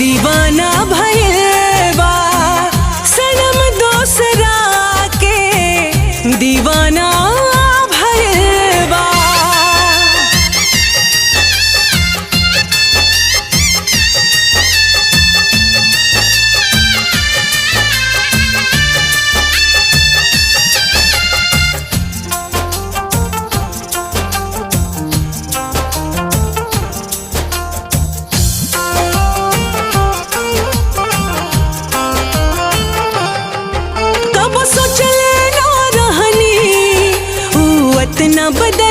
दीवाना भइल बा सनम दोसरा के दीवाना भइल बा। कब सोचले ना रहनी ऊ इतना बदल